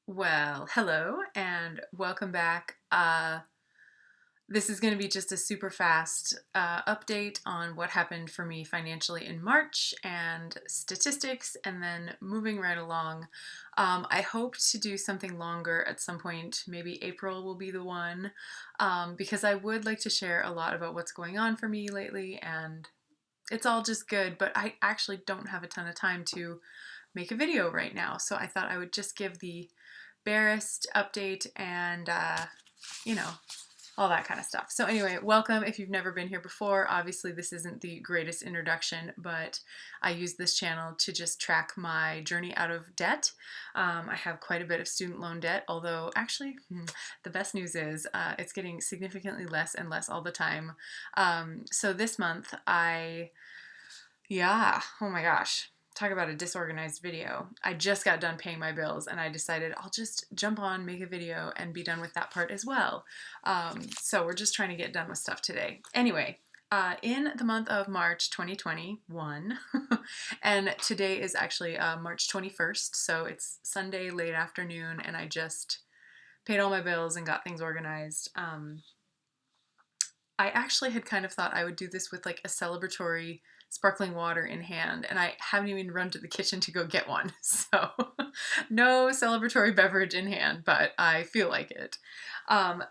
Well, hello and welcome back. This is going to be just a super fast update on what happened for me financially in March and statistics, and then moving right along. I hope to do something longer at some point. Maybe April will be the one, because I would like to share a lot about what's going on for me lately, and it's all just good, but I actually don't have a ton of time to make a video right now. So I thought I would just give the barest update and, you know, all that kind of stuff. So anyway, welcome if you've never been here before. Obviously, this isn't the greatest introduction, but I use this channel to just track my journey out of debt. I have quite a bit of student loan debt, although actually, the best news is it's getting significantly less and less all the time. So this month, oh my gosh. Talk about a disorganized video. I just got done paying my bills and I decided I'll just jump on, make a video, and be done with that part as well. So we're just trying to get done with stuff today. Anyway, in the month of March 2021, and today is actually March 21st, so it's Sunday late afternoon, and I just paid all my bills and got things organized. I actually had kind of thought I would do this with like a celebratory sparkling water in hand, and I haven't even run to the kitchen to go get one. So, no celebratory beverage in hand, but I feel like it. Um,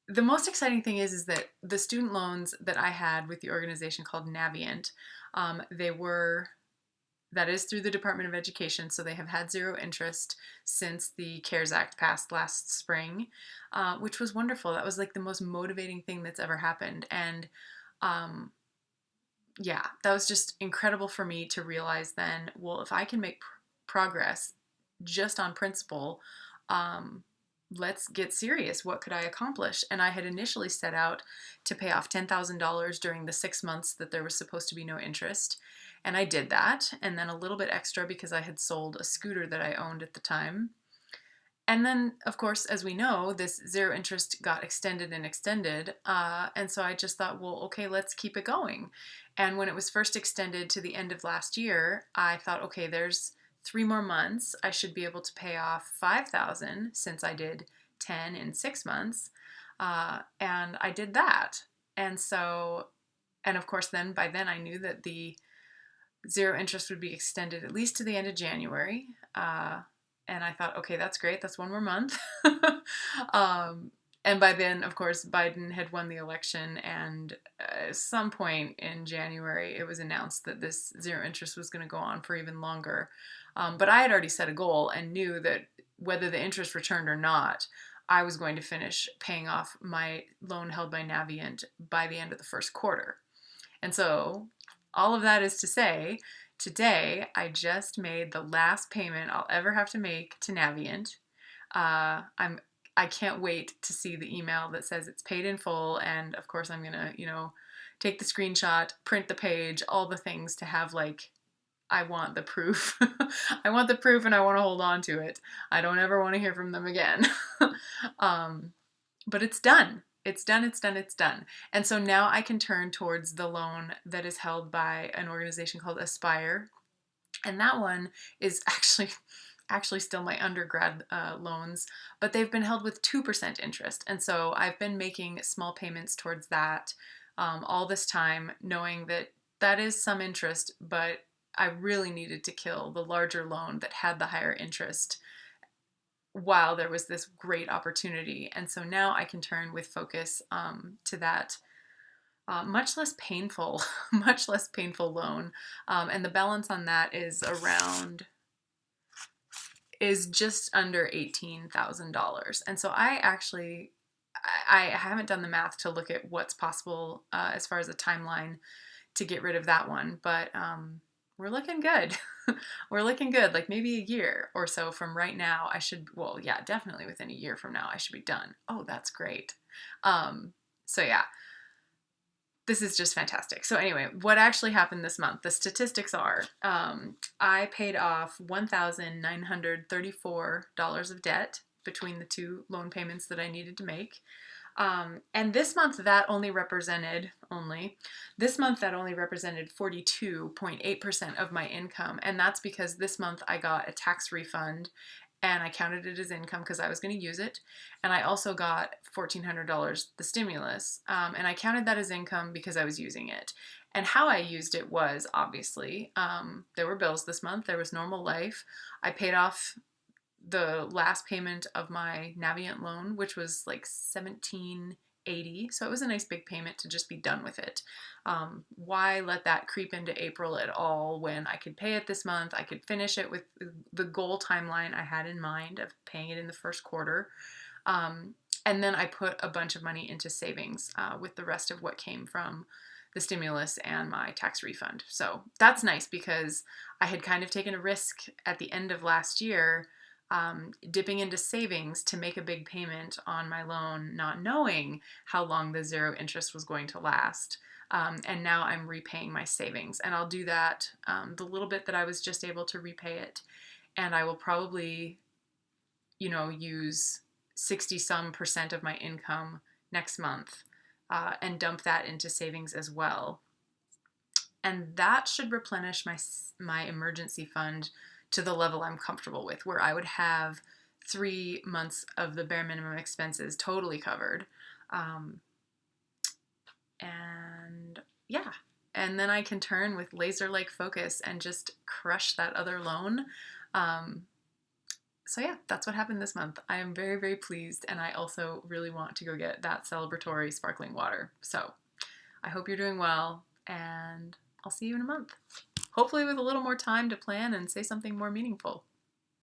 the most exciting thing is that the student loans that I had with the organization called Navient, they were that is through the Department of Education, so they have had zero interest since the CARES Act passed last spring, which was wonderful. That was like the most motivating thing that's ever happened. And um, yeah, that was just incredible for me to realize then, well, if I can make progress just on principle, um, let's get serious. What could I accomplish? And I had initially set out to pay off $10,000 during the 6 months that there was supposed to be no interest. And I did that, and then a little bit extra because I had sold a scooter that I owned at the time. And then, of course, as we know, this zero interest got extended and extended. And so I just thought, well, okay, let's keep it going. And when it was first extended to the end of last year, I thought, okay, there's 3 more months. I should be able to pay off 5,000 since I did 10 in 6 months. And I did that. And so, and of course, then by then I knew that the zero interest would be extended at least to the end of January. And I thought, okay, that's great. That's 1 more month. And by then, of course, Biden had won the election, and at some point in January, it was announced that this zero interest was going to go on for even longer. But I had already set a goal and knew that whether the interest returned or not, I was going to finish paying off my loan held by Navient by the end of the first quarter. And so all of that is to say, today I just made the last payment I'll ever have to make to Navient. I can't wait to see the email that says it's paid in full, and of course I'm gonna, take the screenshot, print the page, all the things to have like I want the proof. I want the proof and I want to hold on to it. I don't ever want to hear from them again. But it's done. It's done, it's done, it's done. And so now I can turn towards the loan that is held by an organization called Aspire. And that one is actually still my undergrad loans, but they've been held with 2% interest. And so I've been making small payments towards that all this time, knowing that that is some interest, but I really needed to kill the larger loan that had the higher interest while there was this great opportunity. And so now I can turn with focus to that much less painful, much less painful loan. And the balance on that is just under $18,000. And so I haven't done the math to look at what's possible as far as a timeline to get rid of that one, but we're looking good. We're looking good. Like maybe a year or so from right now, definitely within a year from now, I should be done. Oh, that's great. So yeah, this is just fantastic. So anyway, what actually happened this month? The statistics are, I paid off $1,934 of debt between the two loan payments that I needed to make. And this month that only represented 42.8% of my income. And that's because this month I got a tax refund and I counted it as income because I was going to use it. And I also got $1,400, the stimulus, and I counted that as income because I was using it. And how I used it was obviously there were bills this month, there was normal life. I paid off the last payment of my Navient loan, which was like $1,780. So it was a nice big payment to just be done with it. Why let that creep into April at all when I could pay it this month? I could finish it with the goal timeline I had in mind of paying it in the first quarter. And then I put a bunch of money into savings with the rest of what came from the stimulus and my tax refund. So that's nice because I had kind of taken a risk at the end of last year, dipping into savings to make a big payment on my loan, not knowing how long the zero interest was going to last. And now I'm repaying my savings, and I'll do that the little bit that I was just able to repay it. And I will probably, use 60 some percent of my income next month and dump that into savings as well. And that should replenish my emergency fund to the level I'm comfortable with, where I would have 3 months of the bare minimum expenses totally covered. And yeah, and then I can turn with laser-like focus and just crush that other loan. So yeah, that's what happened this month. I am very, very pleased, and I also really want to go get that celebratory sparkling water. So I hope you're doing well, and I'll see you in a month. Hopefully with a little more time to plan and say something more meaningful.